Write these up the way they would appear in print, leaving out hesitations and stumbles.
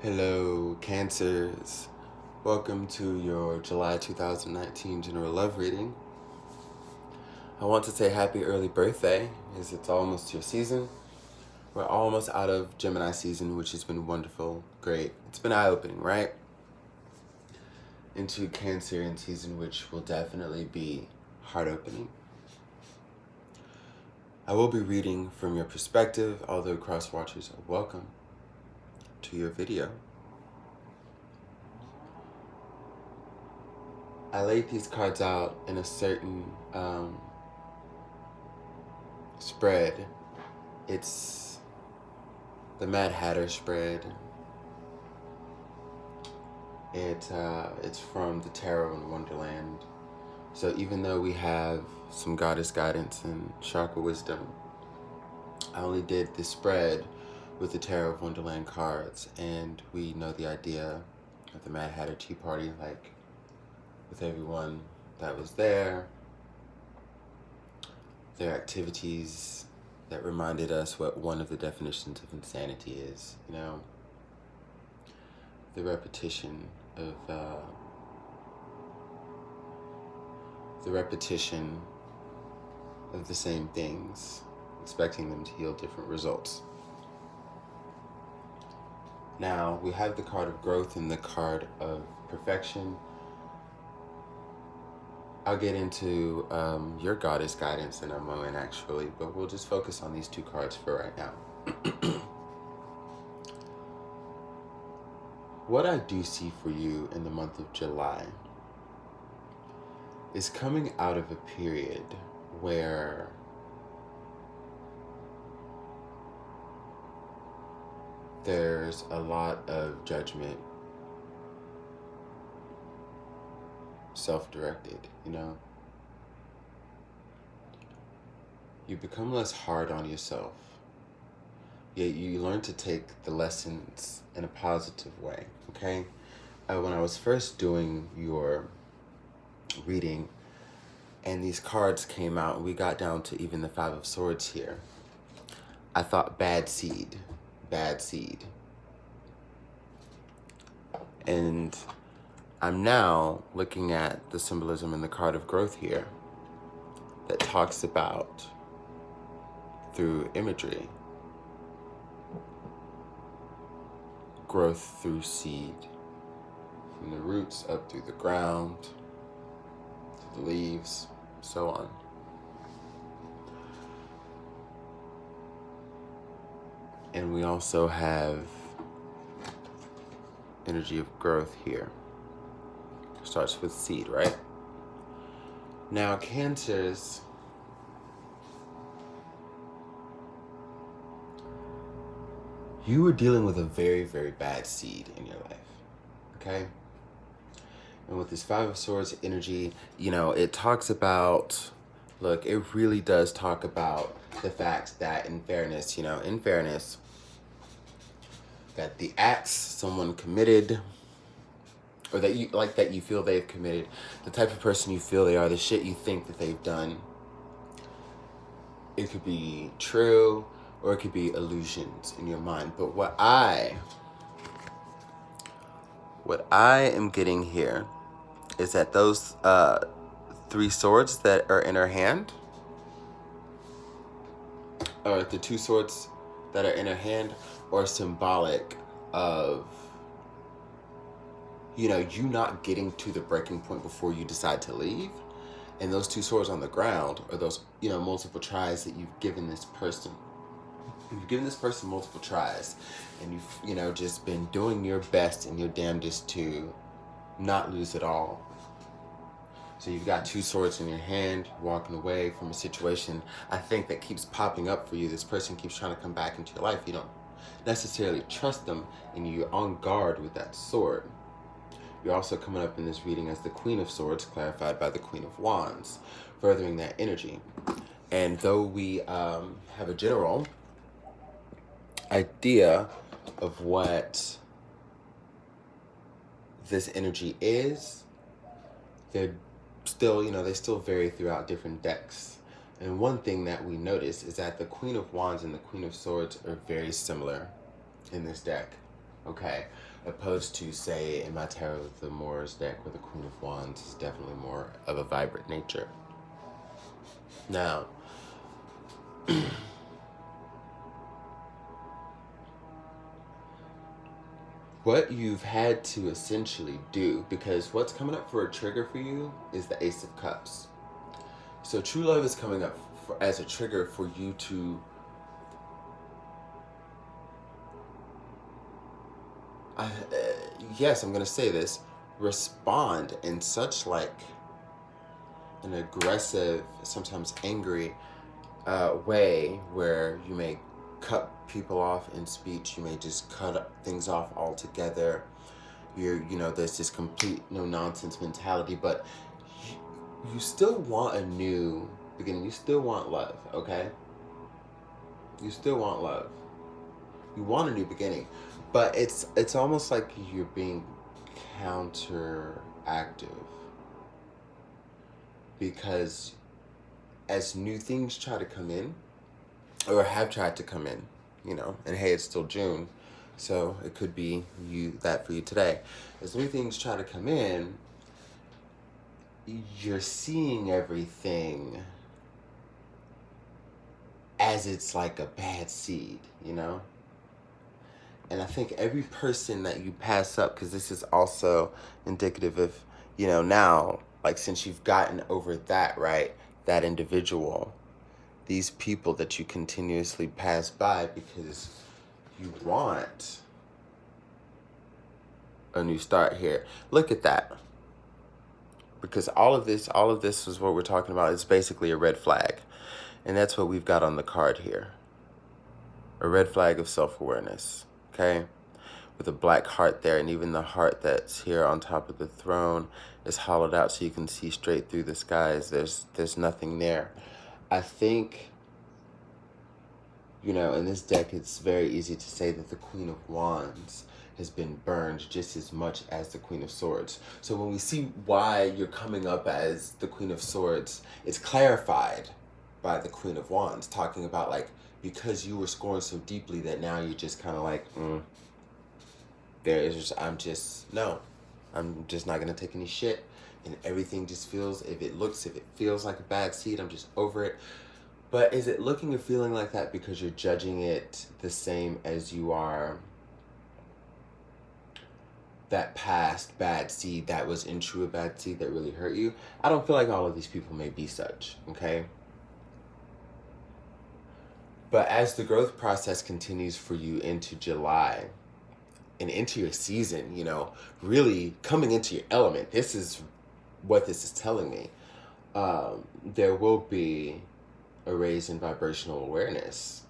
Hello, Cancers. Welcome to your July 2019 General Love Reading. I want to say happy early birthday, as it's almost your season. We're almost out of Gemini season, which has been wonderful, great. It's been eye-opening, right? Into Cancerian season, which will definitely be heart-opening. I will be reading from your perspective, although cross-watchers are welcome to your video. I laid these cards out in a certain spread. It's the Mad Hatter spread. It's from the Tarot in Wonderland. So even though we have some goddess guidance and chakra wisdom, I only did this spread with the Tarot of Wonderland cards, and we know the idea of the Mad Hatter Tea Party, like with everyone that was there, their activities that reminded us what one of the definitions of insanity is, you know, the repetition of the same things, expecting them to yield different results. Now, we have the card of growth and the card of perfection. I'll get into your goddess guidance in a moment, actually, but we'll just focus on these two cards for right now. What I do see for you in the month of July is coming out of a period where there's a lot of judgment, self-directed, you know? You become less hard on yourself, yet you learn to take the lessons in a positive way, okay? When I was first doing your reading and these cards came out and we got down to even the Five of Swords here, I thought bad seed. And I'm now looking at the symbolism in the card of growth here that talks about, through imagery, growth through seed, from the roots up through the ground, to the leaves, so on. And we also have energy of growth here. Starts with seed, right? Now, Cancers, you were dealing with a very, very bad seed in your life, okay? And with this Five of Swords energy, you know, it talks about, look, it really does talk about the fact that in fairness, that the acts someone committed, or that you feel they've committed, the type of person you feel they are, the shit you think that they've done, it could be true or it could be illusions in your mind. But what I am getting here is that those three swords that are in her hand, or the two swords that are in her hand, are symbolic of, you know, you not getting to the breaking point before you decide to leave. And those two swords on the ground are those, you know, multiple tries that you've given this person. You've given this person multiple tries, and you've, you know, just been doing your best and your damnedest to not lose it all. So you've got two swords in your hand, walking away from a situation, I think, that keeps popping up for you. This person keeps trying to come back into your life. You don't necessarily trust them, and you're on guard with that sword. You're also coming up in this reading as the Queen of Swords, clarified by the Queen of Wands, furthering that energy. And though we have a general idea of what this energy is, they're still, you know, they still vary throughout different decks. And one thing that we notice is that the Queen of Wands and the Queen of Swords are very similar in this deck, okay? opposed to, say, in my Tarot of the Moors deck, where the Queen of Wands is definitely more of a vibrant nature. Now, what you've had to essentially do, because what's coming up for a trigger for you is the Ace of Cups. So true love is coming up as a trigger for you to yes, I'm going to say this, respond in such like an aggressive, sometimes angry way, where you may cut people off in speech, you may just cut things off altogether. There's this complete no nonsense mentality, but you still want a new beginning. You still want love, okay? You still want love. You want a new beginning, but it's almost like you're being counteractive, because as new things try to come in, or have tried to come in, and hey, it's still June, so it could be that for you today. As new things try to come in, you're seeing everything as it's like a bad seed, And I think every person that you pass up, because this is also indicative of, now, like, since you've gotten over that, right, that individual, these people that you continuously pass by because you want a new start here. Look at that. Because all of this is what we're talking about. It's basically a red flag. And that's what we've got on the card here. A red flag of self-awareness. Okay? With a black heart there, and even the heart that's here on top of the throne is hollowed out so you can see straight through the skies. There's nothing there. I think, in this deck, it's very easy to say that the Queen of Wands has been burned just as much as the Queen of Swords. So when we see why you're coming up as the Queen of Swords, it's clarified by the Queen of Wands, talking about, like, because you were scoring so deeply that now you're just kind of like, I'm just not going to take any shit. And everything just feels, if it feels like a bad seed, I'm just over it. But is it looking or feeling like that because you're judging it the same as you are that past bad seed that was in true a bad seed that really hurt you? I don't feel like all of these people may be such, okay? But as the growth process continues for you into July and into your season, really coming into your element, this is what this is telling me. There will be a raise in vibrational awareness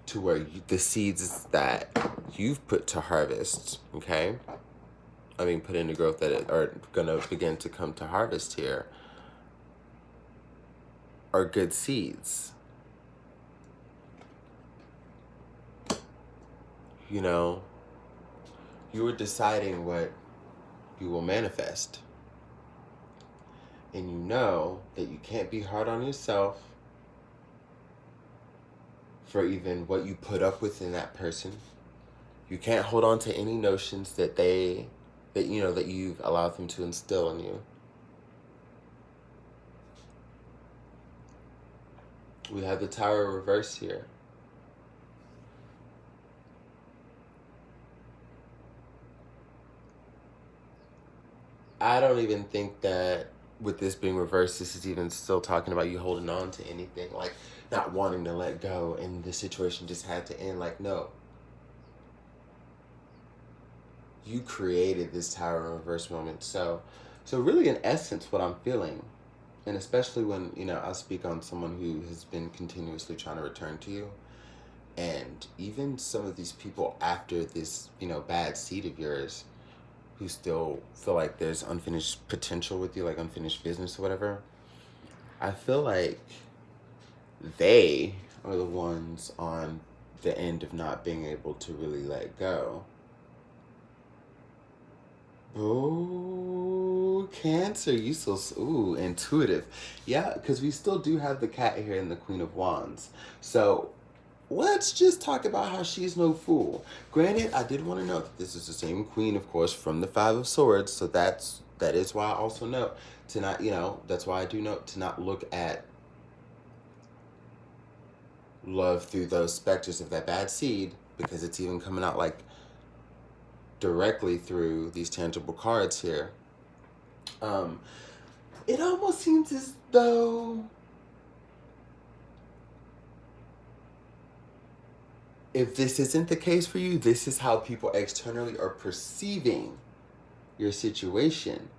to where the seeds that you've put to harvest, okay? Put into growth that are going to begin to come to harvest here, are good seeds. You are deciding what you will manifest. And you know that you can't be hard on yourself for even what you put up with in that person. You can't hold on to any notions that you've allowed them to instill in you. We have the Tower reverse here. I don't even think that with this being reversed, this is even still talking about you holding on to anything, like not wanting to let go and the situation just had to end. Like, no. You created this Tower reverse moment. So really, in essence, what I'm feeling, and especially when, I speak on someone who has been continuously trying to return to you, and even some of these people after this, bad seed of yours, who still feel like there's unfinished potential with you, like unfinished business or whatever, I feel like they are the ones on the end of not being able to really let go. Oh, Cancer, you so, intuitive. Yeah, because we still do have the cat here and the Queen of Wands. So let's just talk about how she's no fool. Granted, I did want to note that this is the same queen, of course, from the Five of Swords, so that is why I also note to not, that's why I do note to not look at love through those specters of that bad seed, because it's even coming out like directly through these tangible cards here. It almost seems as though if this isn't the case for you, this is how people externally are perceiving your situation.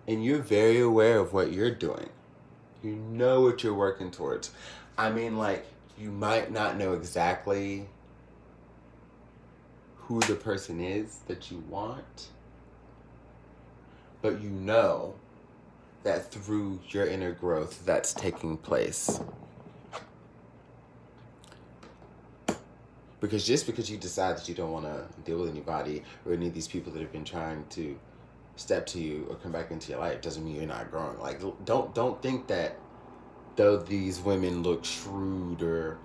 And you're very aware of what you're doing. You know what you're working towards. I mean, like, you might not know exactly who the person is that you want, but you know that through your inner growth that's taking place. Because just because you decide that you don't want to deal with anybody or any of these people that have been trying to step to you or come back into your life doesn't mean you're not growing. Like, don't think that though these women look shrewd or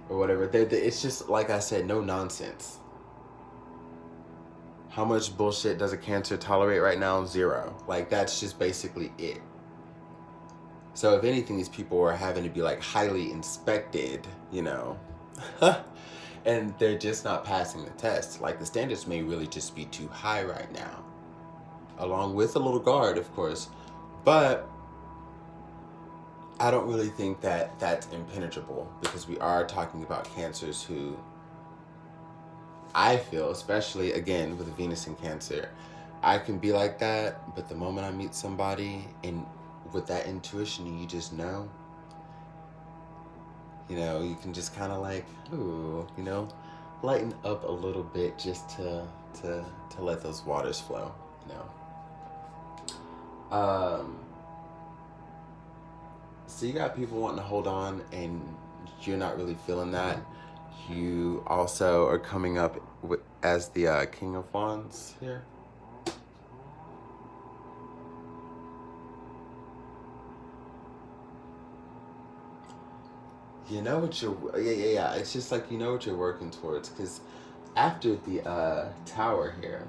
whatever, it's just, like I said, no nonsense. How much bullshit does a Cancer tolerate right now? 0. Like, that's just basically it. So if anything, these people are having to be like highly inspected, and they're just not passing the test. Like, the standards may really just be too high right now, along with a little guard, of course. But I don't really think that that's impenetrable, because we are talking about Cancers who, I feel, especially again with Venus in Cancer, I can be like that, but the moment I meet somebody and with that intuition, you just know, you can just kind of like, ooh, lighten up a little bit just to let those waters flow, So you got people wanting to hold on and you're not really feeling that. You also are coming up as the King of Wands here. You know what you're... Yeah. It's just like you know what you're working towards. Because after the Tower here,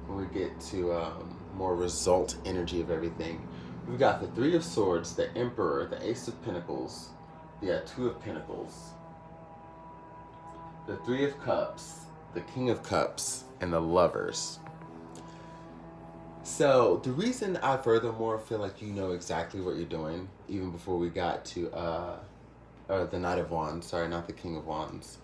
when we get to more result energy of everything, we've got the Three of Swords, the Emperor, the Ace of Pentacles, the Two of Pentacles, the Three of Cups, the King of Cups, and the Lovers. So the reason I furthermore feel like you know exactly what you're doing, even before we got to the Knight of Wands, sorry, not the King of Wands,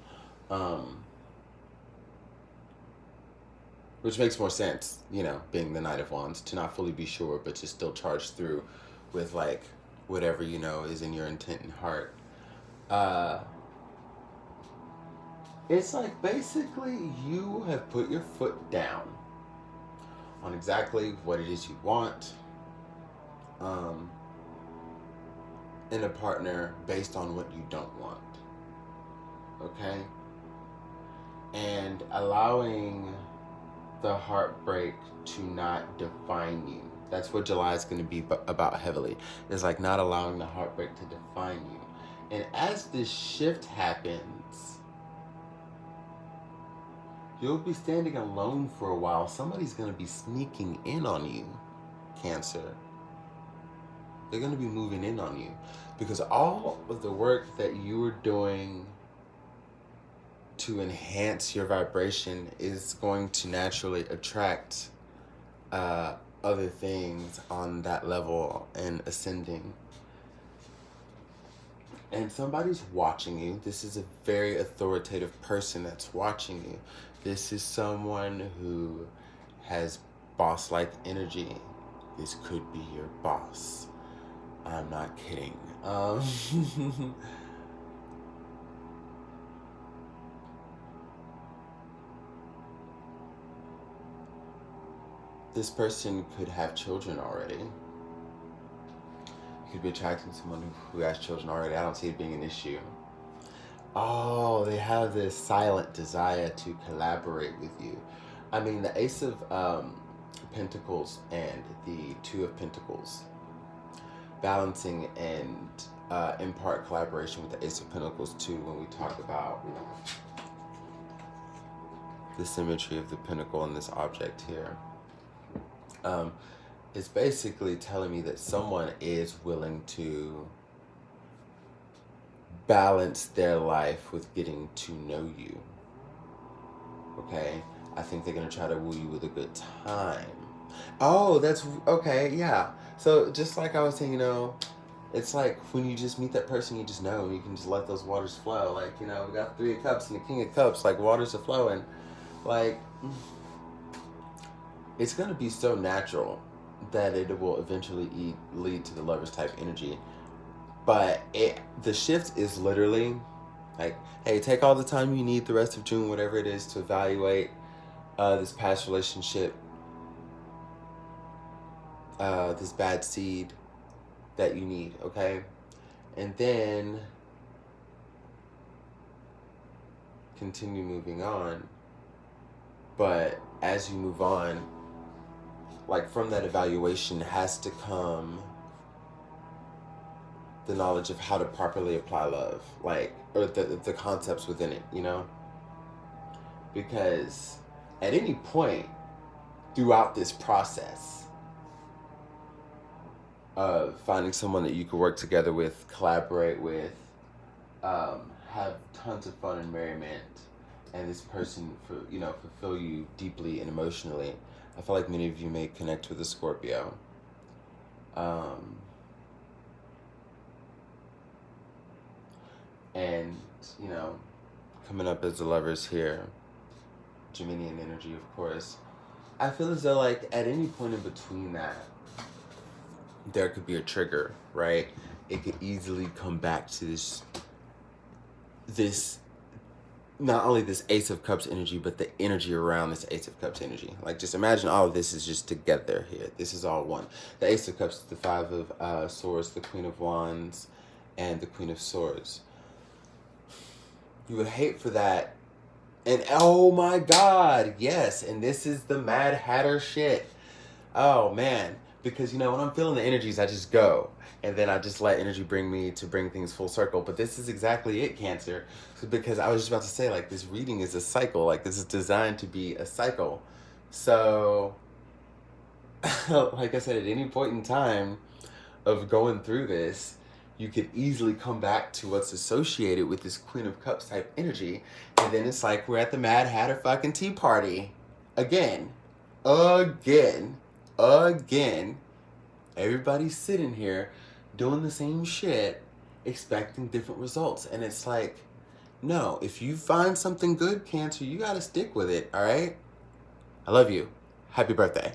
which makes more sense, being the Knight of Wands, to not fully be sure, but to still charge through with, like, whatever is in your intent and heart. It's like, basically, you have put your foot down on exactly what it is you want in a partner based on what you don't want. Okay? And allowing the heartbreak to not define you. That's what July is going to be about heavily. It's like not allowing the heartbreak to define you. And as this shift happens, you'll be standing alone for a while. Somebody's going to be sneaking in on you, Cancer. They're going to be moving in on you. Because all of the work that you were doing to enhance your vibration is going to naturally attract other things on that level and ascending. And somebody's watching you. This is a very authoritative person that's watching you. This is someone who has boss-like energy. This could be your boss. I'm not kidding. This person could have children already. You could be attracting someone who has children already. I don't see it being an issue. Oh, they have this silent desire to collaborate with you. I mean, the Ace of Pentacles and the Two of Pentacles, balancing and in part collaboration with the Ace of Pentacles too, when we talk about the symmetry of the pentacle and this object here. It's basically telling me that someone is willing to balance their life with getting to know you. Okay? I think they're going to try to woo you with a good time. Oh, that's okay, yeah. So just like I was saying, you know, it's like when you just meet that person, you just know, you can just let those waters flow. Like, you know, we got 3 of Cups and the King of Cups, like waters are flowing. Like, it's going to be so natural that it will eventually lead to the Lovers type energy. But the shift is literally like, hey, take all the time you need the rest of June, whatever it is, to evaluate this past relationship, this bad seed that you need, okay? And then continue moving on. But as you move on, like from that evaluation has to come the knowledge of how to properly apply love, like, or the concepts within it, you know? Because at any point throughout this process of finding someone that you could work together with, collaborate with, have tons of fun and merriment, and this person, fulfill you deeply and emotionally, I feel like many of you may connect with a Scorpio. And, you know, coming up as the Lovers here, Geminian energy, of course, I feel as though, like, at any point in between that, there could be a trigger, right? It could easily come back to this, not only this Ace of Cups energy, but the energy around this Ace of Cups energy. Like, just imagine all of this is just together here. This is all one. The Ace of Cups, the 5 of Swords, the Queen of Wands, and the Queen of Swords. You would hate for that. And oh my God, yes. And this is the Mad Hatter shit. Oh man. Because, you know, when I'm feeling the energies, I just go. And then I just let energy bring me to bring things full circle. But this is exactly it, Cancer. Because I was just about to say, like, this reading is a cycle. Like, this is designed to be a cycle. So, like I said, at any point in time of going through this, you could easily come back to what's associated with this Queen of Cups type energy. And then it's like we're at the Mad Hatter fucking tea party. Again. Everybody's sitting here doing the same shit, expecting different results. And it's like, no, if you find something good, Cancer, you gotta stick with it, all right? I love you. Happy birthday.